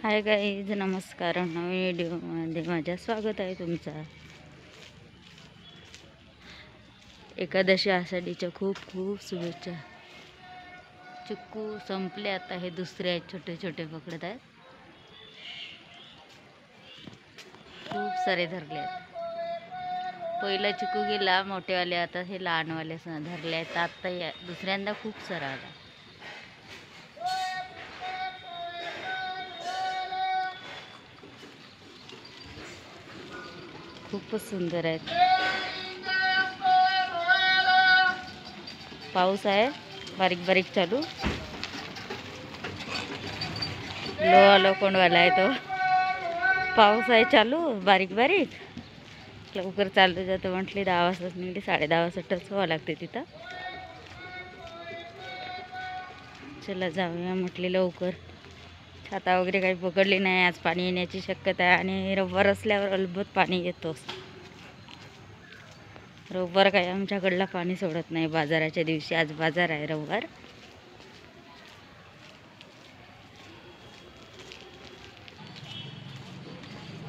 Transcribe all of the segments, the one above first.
Hi guys, नमस्कार. नवीन व्हिडिओमध्ये माझ्या स्वागत आहे तुमचा. एकादशी आषाढीच्या खूप खूप शुभेच्छा. चिक्कू संपले आता, हे दुसरे आहेत, छोटे छोटे पकडत आहेत. खूप सारे धरले आहेत. पहिला चिक्कू गेला मोठेवाले, आता हे लहानवाले धरले आहेत. आता या दुसऱ्यांदा खूप सारा आला. खूपच सुंदर आहेत. पाऊस आहे बारीक बारीक चालू. लो कोंडवाला आहे तो. पाऊस आहे चालू बारीक बारीक. लवकर चालू जातं म्हटले. 10 वाजताच निघले. 10:30 वाजता टच व्हावं लागते तिथं. चला जाऊया म्हटले लवकर. छाता वगैरे काही पकडली नाही. आज पाणी येण्याची शक्यता आहे आणि रविवार असल्यावर अलबत पाणी येतोच. रविवार काय आमच्याकडला पाणी सोडत नाही बाजाराच्या दिवशी. आज बाजार आहे रविवार.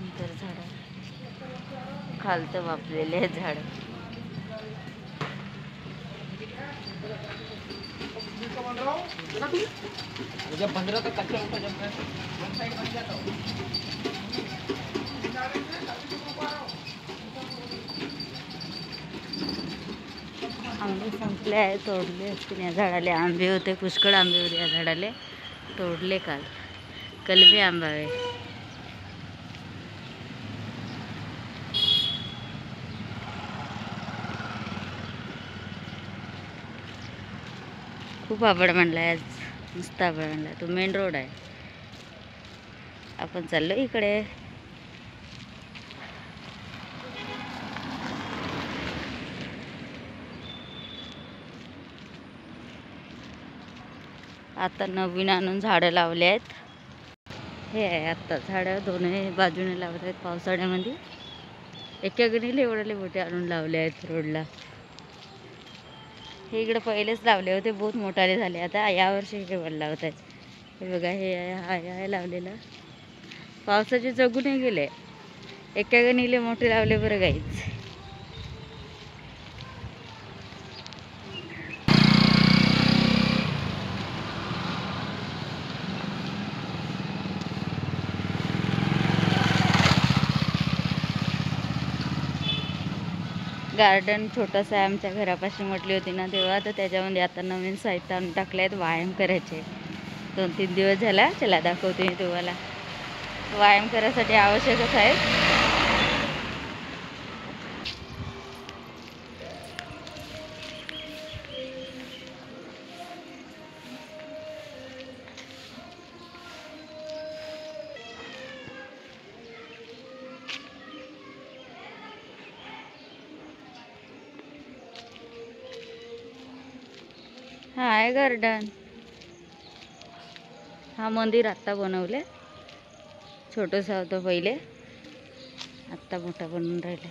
नंतर झाड खालतं वापलेले आहे झाड. आंबे संपले आहे, तोडले असतील या झाडाले. आंबे होते, पुष्कळ आंबे होते या झाडाले, तोडले काल. कलमी आंबा आहे. खूप आभाळ म्हणलाय आज, नुसता आभाळ म्हणला. तो मेन रोड आहे. आपण चाललो इकडे. आता नवीन आणून झाडं लावले आहेत. हे आहे आत्ता झाडं दोन्ही बाजूने लावत आहेत पावसाळ्यामध्ये. एका गणीला एवढे मोठे आणून लावले आहेत रोडला. हे इकडे पहिलेच लावले होते, बहुत मोठाले झाले. आता यावर्षी इकडे लावत आहेत. हे बघा, हे आहे लावलेलं. पावसाचे जगूनही गेले. एका गणीले मोठे लावले बरं गाईच. गार्डन छोटंसं आहे आमच्या घरापाशी म्हटली होती ना तेव्हा. तर त्याच्यामध्ये आता नवीन साहित्य आणून टाकले आहेत व्यायाम करायचे. 2-3 दिवस झाला. चला दाखवते मी तुम्हाला. व्यायाम करायसाठी आवश्यकच आहे. हा आहे गार्डन. हा मंदिर आत्ता बनवले. छोटंसं होतं पहिले, आत्ता मोठा बनवून राहिले.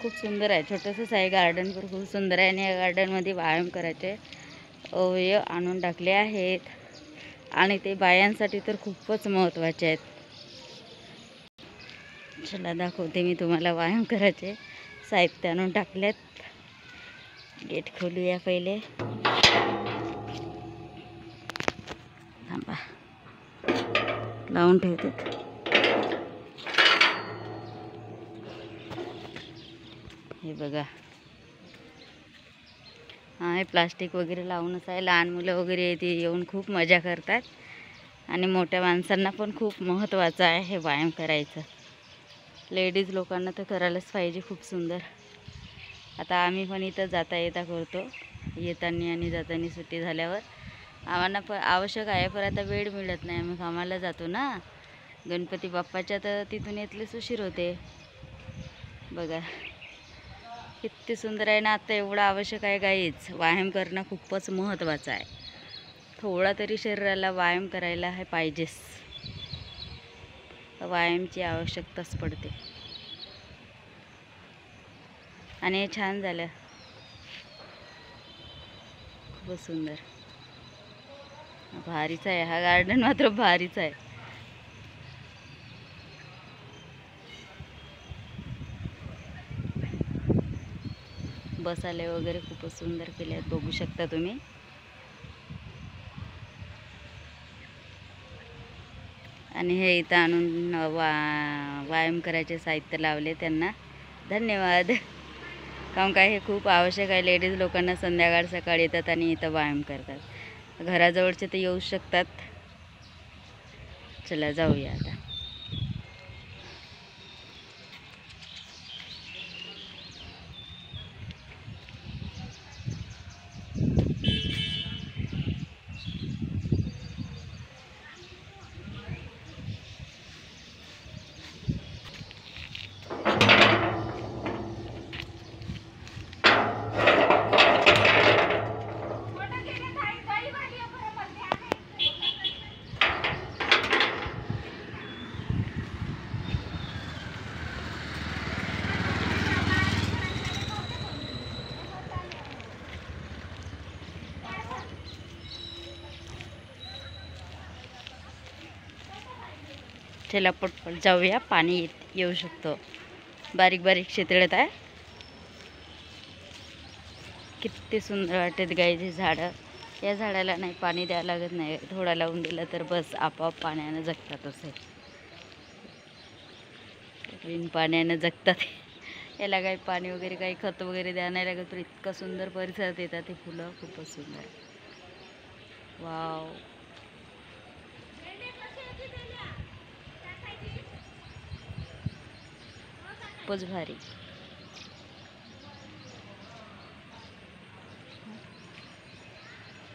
खूप सुंदर आहे. छोटंसंच आहे गार्डन, पण खूप सुंदर आहे. आणि या गार्डनमध्ये व्यायाम करायचे अवयव आणून टाकले आहेत. आणि ते बायांसाठी तर खूपच महत्त्वाचे आहेत. चला दाखवते मी तुम्हाला. व्यायाम करायचे साहित्य आणून टाकलेत. गेट खोलूया पहिले. थांबा, लावून ठेवते. हे बघा, हा हे प्लास्टिक वगैरे लावूनच आहे. लहान मुलं वगैरे येते, येऊन खूप मजा करतात. आणि मोठ्या माणसांना पण खूप महत्त्वाचं आहे हे व्यायाम करायचं. लेडीज लोकांना तर करायलाच पाहिजे. खूप सुंदर. आता आम्ही पण इथं जाता येता करतो, येताना आणि जाताना. सुट्टी झाल्यावर आम्हाला पण आवश्यक आहे, पण आता वेळ मिळत नाही. आम्ही कामाला जातो ना गणपती बाप्पाच्या, तर तिथून येतलेच उशीर होते. बघा किती सुंदर आहे ना. आता एवढं आवश्यक आहे गाईच. व्यायाम करणं खूपच महत्त्वाचं आहे. थोडा तरी शरीराला व्यायाम करायला हे पाहिजेच. व्यायामची आवश्यकताच पडते. आणि हे छान झालं, खूपच सुंदर. भारीच आहे हा गार्डन, मात्र भारीच आहे. बसाले वगैरे खूपच सुंदर केले आहेत, बघू शकता तुम्ही. आणि हे इथं आणून व्यायाम करायचे साहित्य लावले त्यांना धन्यवाद. कारण काय हे खूप आवश्यक आहे. लेडीज लोकांना संध्याकाळ सकाळी येतात आणि इथं व्यायाम करतात. घराजवळचे ते येऊ शकतात. चला जाऊया आता. चला पटपट जाऊया, पाणी येऊ शकतो. बारीक बारीक शेतळत आहे. किती सुंदर वाटतात गाईचे झाडं. या झाडाला नाही पाणी द्यावं लागत नाही, थोडा लावून दिला तर बस आपोआप पाण्यानं जगतात. असे बिन पाण्यानं जगतात. याला काही पाणी वगैरे काही खत वगैरे द्यावं नाही लागत, तर इतका सुंदर परिसरात येतात ते फुलं. खूपच सुंदर. वाव, खूपच भारी.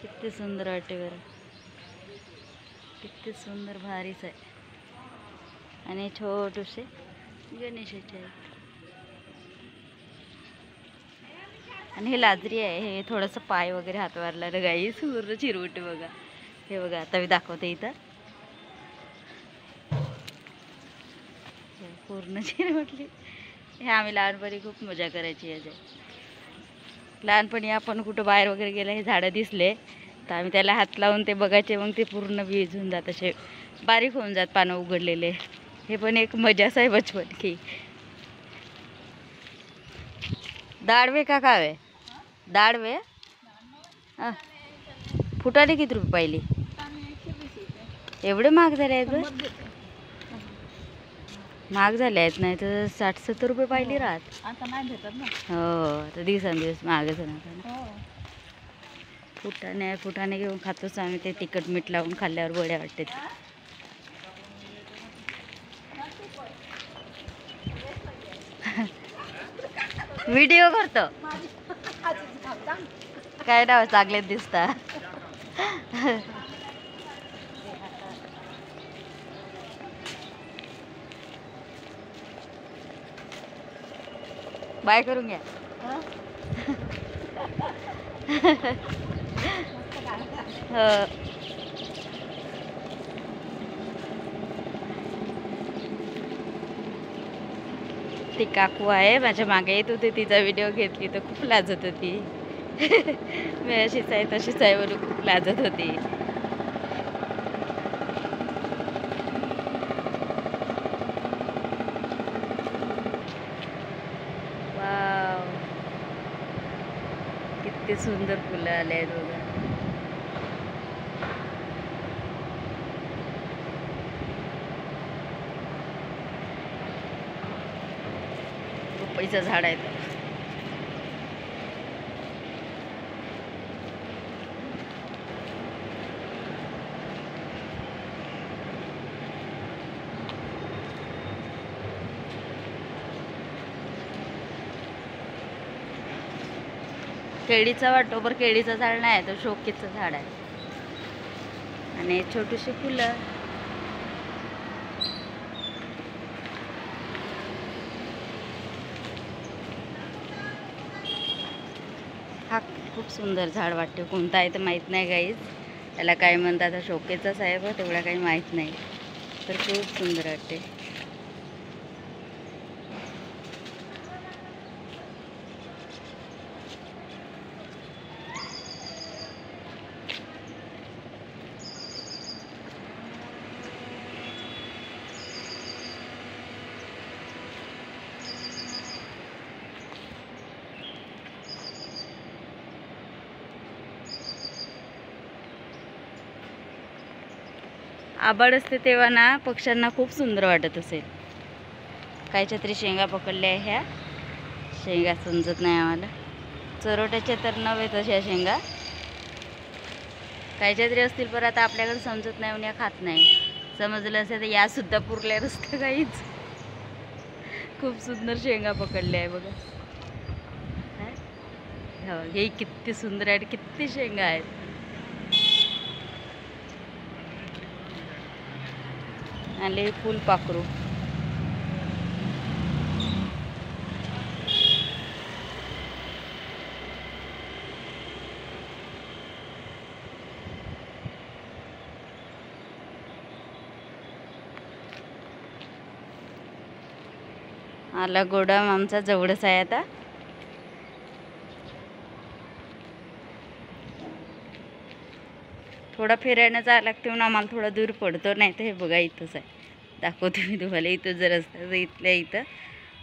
किती सुंदर वाटते बरं, किती सुंदर, भारीच आहे. आणि छोटेसे गणेशाचे आहेत. आणि हे लाजरी आहे. हे थोडंसं पाय वगैरे हातवारला ना गाई पूर्ण चिरवटे बघा. हे बघा आता मी दाखवते इथं, पूर्ण चिरवटली. हे आम्ही लहानपणी खूप मजा करायची याचे. लहानपणी आपण कुठं बाहेर वगैरे गेलं, हे झाडं दिसले तर आम्ही त्याला हात लावून ते बघायचे. मग ते पूर्ण भिजून जात, असे बारीक होऊन जात पानं उघडलेले. हे पण एक मजाच आहे बचपन की. दाडवे का कावे? दाडवे फुटाने किती रुपये पाहिली? एवढे महाग झाले आहेत? महाग झाले आहेत, नाही तर 60-70 रुपये पाहिली राहत. आता नाही भेटत ना. हो, आता दिवसांदिवस महागच होणार. फुटाणे घेऊन खातोच आम्ही. ते तिखट मीठ लावून खाल्ल्यावर बड्या वाटते. व्हिडिओ करतो काय नाव चांगले दिसता. बाय करून घ्या. हो, ती काकू आहे माझ्या मागे येत होती, तिचा व्हिडिओ घेतली तर खूप लाजत होती. मी अशीच आहे तशीच आहे म्हणून खूप लाजत होती. वाव, किती सुंदर फुलं आले आहेत बघा. पपईचं झाड आहे. केळीचं वाटतो, पण केळीचं झाड नाही, तर शोकेचं झाड आहे. आणि छोटीशी फुलं. हा खूप सुंदर झाड वाटते. कोणता आहे तर माहीत नाही गाईज, त्याला काय म्हणतात. शोकेचंच आहे बघ, तेवढा काही माहीत नाही. तर खूप सुंदर वाटते. आभाळ असते तेव्हा ना पक्ष्यांना खूप सुंदर वाटत असेल. कायच्या तरी शेंगा पकडल्या आहे ह्या. शेंगा समजत नाही आम्हाला. चरोट्याच्या तर नव्हे तशा शेंगा. कायच्या तरी असतील पण आता आपल्याकडे समजत नाही उन्या खात नाही. समजलं असेल तर या सुद्धा पुरल्या रस्त्या काहीच. खूप सुंदर शेंगा पकडल्या आहे बघा. हो हे किती सुंदर आहेत, किती शेंगा आहेत. आले फुलपाखरू. आला गोडाम आमचा जवळच आहे आता. थोडा फिरायला जायला लागते म्हणून आम्हाला थोडा दूर पडतो. नाही तर हे बघा इथंच आहे. दाखवते मी तुम्हाला. इथं जर असतं तर इथल्या इथं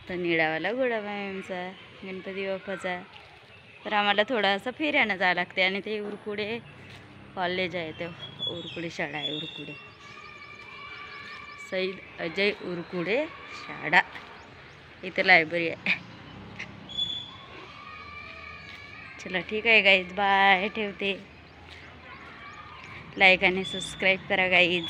तर निळावाला गोडाम आहे आमचा गणपती बाप्पाचा. तर आम्हाला थोडासा फिरायला जावं लागते. आणि ते उरकुडे कॉलेज आहे, ते उरकुडे शाळा आहे. उरकुडे सईद अजय उरकुडे शाळा. इथं लायब्ररी आहे. चला ठीक आहे गाईज, बाय. ठेवते. लाईक आणि सबस्क्राईब करा गाईज.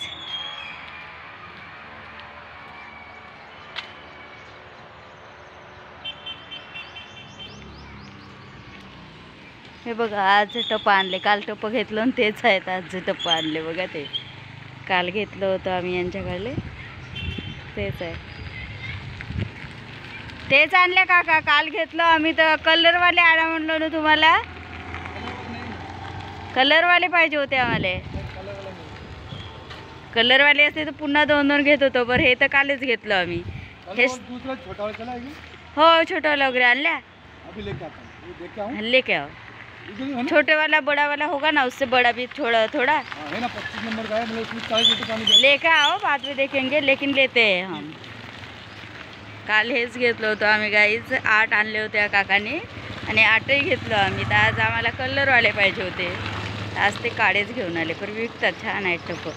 हे बघा आज टप्पा आणले. काल टप्पं घेतलं आणि तेच आहेत आज टप्पं आणले बघा. ते काल घेतलं होतं आम्ही यांच्याकडले, तेच आहे. तेच आणले काका, काल घेतलं आम्ही. तर कलरवाले आणा म्हणलो ना तुम्हाला. कलरवाले पाहिजे होते आम्हाला. कलरवाले असते तर पुन्हा 2-2 घेत होतो. बरं हे तर कालच घेतलं आम्ही. हे हो छोटा वगैरे आणल्या. लेके आओ. छोटे वाला बड़ा वाला होगा ना, उससे बड़ा भी थोड़ा थोड़ा है ना. 25 नंबर का है, मतलब उसमें 40 लीटर पानी लेके आओ. बाद में देखेंगे, लेकिन लेते हैं हम. काल हेच घेतलं होतं आम्ही गाईज. 8 आणले होते काकाने आणि 8ही घेतलं आम्ही. तर आज आम्हाला कलरवाले पाहिजे होते. आज ते काळेच घेऊन आले. पण विकतात, छान आहेत टप्पं.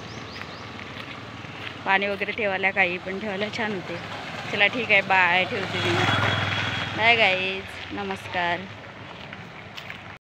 पाणी वगैरे ठेवायला, काही पण ठेवायला छान होते. चला ठीक आहे, बाय. ठेवते मी. बाय गाईज, नमस्कार.